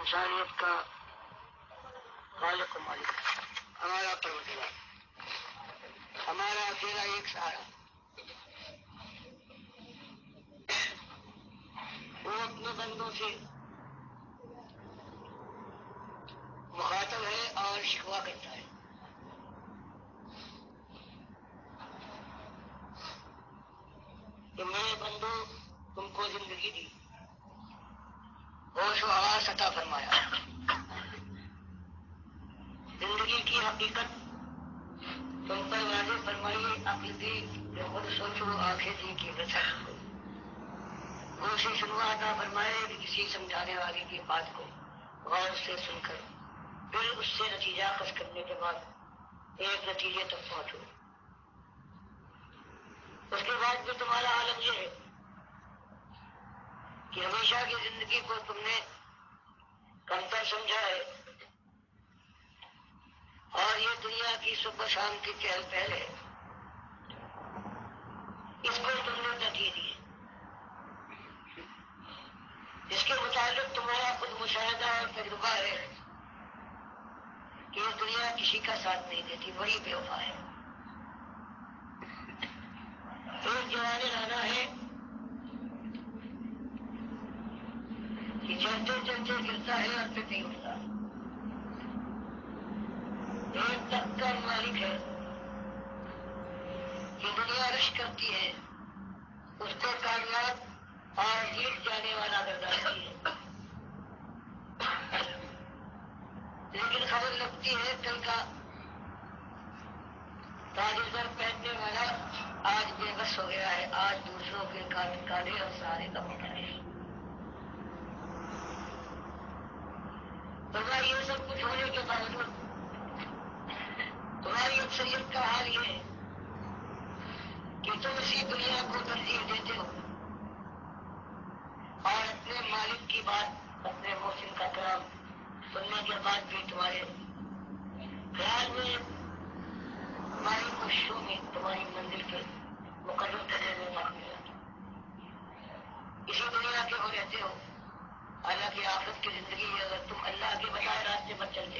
انسانیت کا خالق و مالک، ہمارا پروردگار، ہمارا اکیلا ایک سہارا۔ وہ اپنے بندوں سے مخاطب ہے اور شکوہ کرتا ہے کہ میرے بندو، تم کو زندگی دی، ہوش و حواس عطا فرمایا، زندگی کی حقیقت تم پر واضح فرمائی، عقل دی کہ خود سوچو، آنکھیں دی کہ رسک کو، گوشی سنوا عطا فرمائے کہ کسی سمجھانے والی کی بات کو غور سے سن کر پھر اس سے نتیجہ اخذ کرنے کے بعد ایک نتیجے تک پہنچو۔ اس کے بعد بھی تمہارا عالم یہ ہے کہ ہمیشہ کی زندگی کو تم نے کمتر سمجھا ہے اور یہ دنیا کی صبح شام کی چہل پہل ہے، اس کو تم نے ترجیح دی، جس کے متعلق تمہارا خود مشاہدہ اور تجربہ ہے کہ یہ دنیا کسی کا ساتھ نہیں دیتی، بڑی بے وفا ہے۔ ایک جوان رانا ہے کہ چلتے چلتے گرتا ہے اور پھر نہیں اٹھتا، ایک تخت کا مالک ہے کہ دنیا رش کرتی ہے، اس کو کامیاب اور جیت جانے والا گردانتی ہے، لیکن خبر لگتی ہے کل کا تاج زر پہننے والا آج بے بس ہو گیا ہے، آج دوسروں کے کالے اور سارے کا ہوتا ہے۔ یہ سب کچھ ہونے کے باوجود تمہاری اکثریت کا حال یہ ہے کہ تم اسی دنیا کو ترجیح دیتے ہو اور اپنے مالک کی بات، اپنے محسن کا کلام سننے کے بعد بھی تمہارے خیال میں تمہاری کوششوں میں تمہاری منزل کے مقرر کرنے میں وقت ملا، اسی دنیا کے ہو رہتے ہو۔ حالانکہ آخرت کی زندگی ہے، اگر تم اللہ کے بجائے راستے پر چلتے،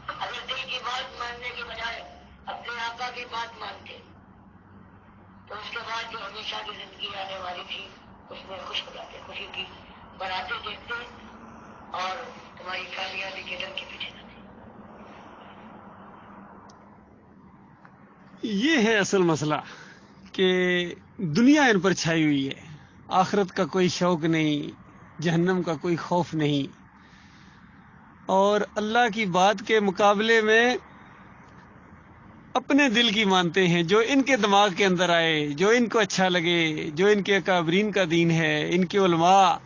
اگر دل کی بات ماننے کے بجائے اپنے آقا کی بات مانتے، تو اس کے بعد جو ہمیشہ کی زندگی آنے والی تھی اس میں خوش ہو جاتے، خوشی کی بناتے دیکھتے اور تمہاری کامیابی کے ڈر کے پیچھے جاتے۔ یہ ہے اصل مسئلہ کہ دنیا ان پر چھائی ہوئی ہے، آخرت کا کوئی شوق نہیں، جہنم کا کوئی خوف نہیں، اور اللہ کی بات کے مقابلے میں اپنے دل کی مانتے ہیں، جو ان کے دماغ کے اندر آئے، جو ان کو اچھا لگے، جو ان کے اکابرین کا دین ہے، ان کے علماء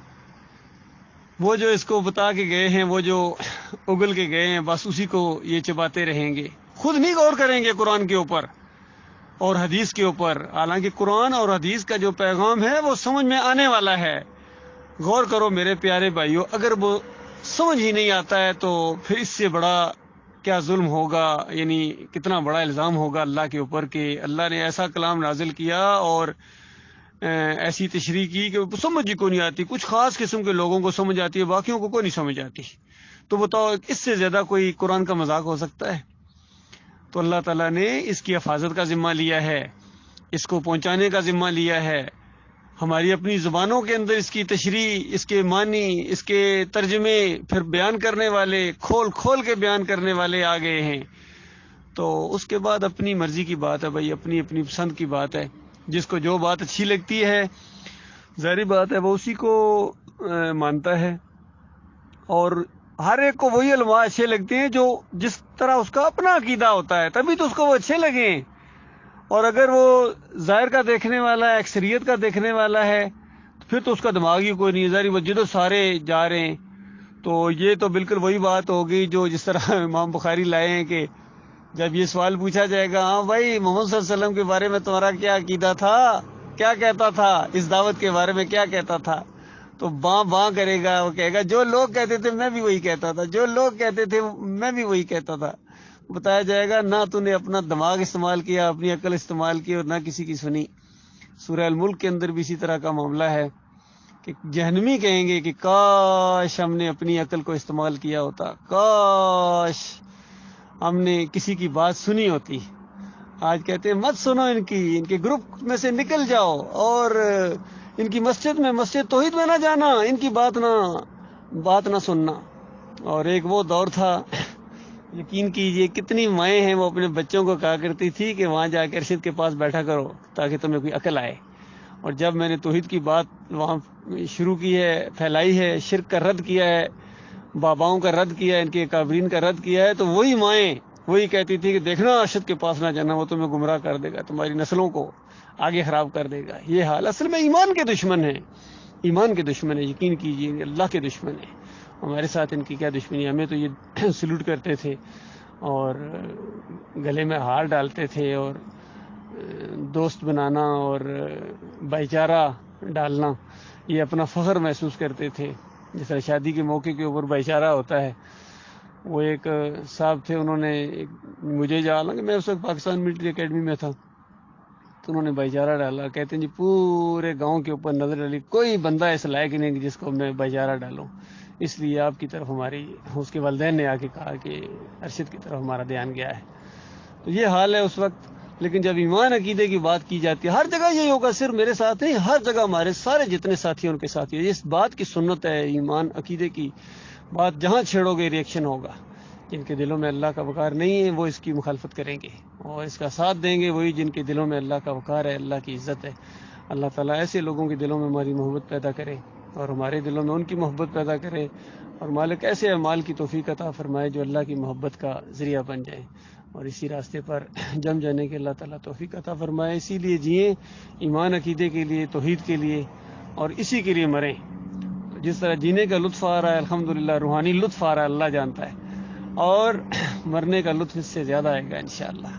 وہ جو اس کو بتا کے گئے ہیں، وہ جو اگل کے گئے ہیں، بس اسی کو یہ چباتے رہیں گے، خود نہیں غور کریں گے قرآن کے اوپر اور حدیث کے اوپر۔ حالانکہ قرآن اور حدیث کا جو پیغام ہے وہ سمجھ میں آنے والا ہے۔ غور کرو میرے پیارے بھائیو، اگر وہ سمجھ ہی نہیں آتا ہے تو پھر اس سے بڑا کیا ظلم ہوگا، یعنی کتنا بڑا الزام ہوگا اللہ کے اوپر کہ اللہ نے ایسا کلام نازل کیا اور ایسی تشریح کی کہ سمجھ ہی کو نہیں آتی، کچھ خاص قسم کے لوگوں کو سمجھ آتی ہے، باقیوں کو کوئی نہیں سمجھ آتی۔ تو بتاؤ اس سے زیادہ کوئی قرآن کا مذاق ہو سکتا ہے؟ تو اللہ تعالیٰ نے اس کی حفاظت کا ذمہ لیا ہے، اس کو پہنچانے کا ذمہ لیا ہے۔ ہماری اپنی زبانوں کے اندر اس کی تشریح، اس کے معنی، اس کے ترجمے پھر بیان کرنے والے، کھول کھول کے بیان کرنے والے آ گئے ہیں۔ تو اس کے بعد اپنی مرضی کی بات ہے بھائی، اپنی اپنی پسند کی بات ہے، جس کو جو بات اچھی لگتی ہے ظاہری بات ہے وہ اسی کو مانتا ہے، اور ہر ایک کو وہی علماء اچھے لگتے ہیں جو جس طرح اس کا اپنا عقیدہ ہوتا ہے، تبھی تو اس کو وہ اچھے لگیں۔ اور اگر وہ ظاہر کا دیکھنے والا ہے، اکثریت کا دیکھنے والا ہے، تو پھر تو اس کا دماغ ہی کوئی نہیں، ظاہری مسجد سارے جا رہے ہیں۔ تو یہ تو بالکل وہی بات ہوگی جو جس طرح امام بخاری لائے ہیں کہ جب یہ سوال پوچھا جائے گا، ہاں بھائی محمد صلی اللہ علیہ وسلم کے بارے میں تمہارا کیا عقیدہ تھا، کیا کہتا تھا، اس دعوت کے بارے میں کیا کہتا تھا، تو باں باں کرے گا، وہ کہے گا جو لوگ کہتے تھے میں بھی وہی کہتا تھا، جو لوگ کہتے تھے میں بھی وہی کہتا تھا۔ بتایا جائے گا نہ تو نے اپنا دماغ استعمال کیا، اپنی عقل استعمال کی، اور نہ کسی کی سنی۔ سورہ الملک کے اندر بھی اسی طرح کا معاملہ ہے کہ جہنمی کہیں گے کہ کاش ہم نے اپنی عقل کو استعمال کیا ہوتا، کاش ہم نے کسی کی بات سنی ہوتی۔ آج کہتے ہیں مت سنو ان کے گروپ میں سے نکل جاؤ، اور ان کی مسجد توحید میں نہ جانا، ان کی بات نہ سننا۔ اور ایک وہ دور تھا، یقین کیجئے کتنی مائیں ہیں وہ اپنے بچوں کو کہا کرتی تھی کہ وہاں جا کے ارشد کے پاس بیٹھا کرو تاکہ تمہیں کوئی عقل آئے۔ اور جب میں نے توحید کی بات وہاں شروع کی ہے، پھیلائی ہے، شرک کا رد کیا ہے، باباؤں کا رد کیا ہے، ان کے اکابرین کا رد کیا ہے، تو وہی مائیں وہی کہتی تھی کہ دیکھنا ارشد کے پاس نہ جانا، وہ تمہیں گمراہ کر دے گا، تمہاری نسلوں کو آگے خراب کر دے گا۔ یہ حال اصل میں ایمان کے دشمن ہے، ایمان کے دشمن ہے، یقین کیجیے اللہ کے دشمن ہے۔ ہمارے ساتھ ان کی کیا دشمنی، ہمیں تو یہ سلوٹ کرتے تھے اور گلے میں ہار ڈالتے تھے، اور دوست بنانا اور بھائی چارہ ڈالنا یہ اپنا فخر محسوس کرتے تھے۔ جس طرح شادی کے موقع کے اوپر بھائی چارہ ہوتا ہے، وہ ایک صاحب تھے، انہوں نے مجھے جانا کہ میں اس وقت پاکستان ملٹری اکیڈمی میں تھا، تو انہوں نے بھائی چارہ ڈالا، کہتے ہیں جی پورے گاؤں کے اوپر نظر ڈالی، کوئی بندہ اس لائق نہیں کہ جس کو میں بھائی چارہ ڈالوں، اس لیے آپ کی طرف اس کے والدین نے آ کے کہا کہ ارشد کی طرف ہمارا دھیان گیا ہے۔ تو یہ حال ہے اس وقت۔ لیکن جب ایمان عقیدے کی بات کی جاتی ہے، ہر جگہ یہی ہوگا، صرف میرے ساتھ نہیں، ہر جگہ ہمارے سارے جتنے ساتھی ہیں ان کے ساتھ اس بات کی سنت ہے، ایمان عقیدے کی بات جہاں چھیڑو گے ریئیکشن ہوگا۔ جن کے دلوں میں اللہ کا وقار نہیں ہے وہ اس کی مخالفت کریں گے، اور اس کا ساتھ دیں گے وہی جن کے دلوں میں اللہ کا وقار ہے، اللہ کی عزت ہے۔ اللہ تعالیٰ ایسے لوگوں کے دلوں میں ہماری محبت پیدا کرے اور ہمارے دلوں میں ان کی محبت پیدا کرے، اور مالک ایسے اعمال کی توفیق عطا فرمائے جو اللہ کی محبت کا ذریعہ بن جائیں، اور اسی راستے پر جم جانے کے اللہ تعالیٰ توفیق عطا فرمائے۔ اسی لیے جئیں، ایمان عقیدے کے لیے، توحید کے لیے، اور اسی کے لیے مریں۔ جس طرح جینے کا لطف آ رہا ہے الحمدللہ، روحانی لطف آ رہا ہے، اللہ جانتا ہے، اور مرنے کا لطف اس سے زیادہ آئے گا انشاءاللہ۔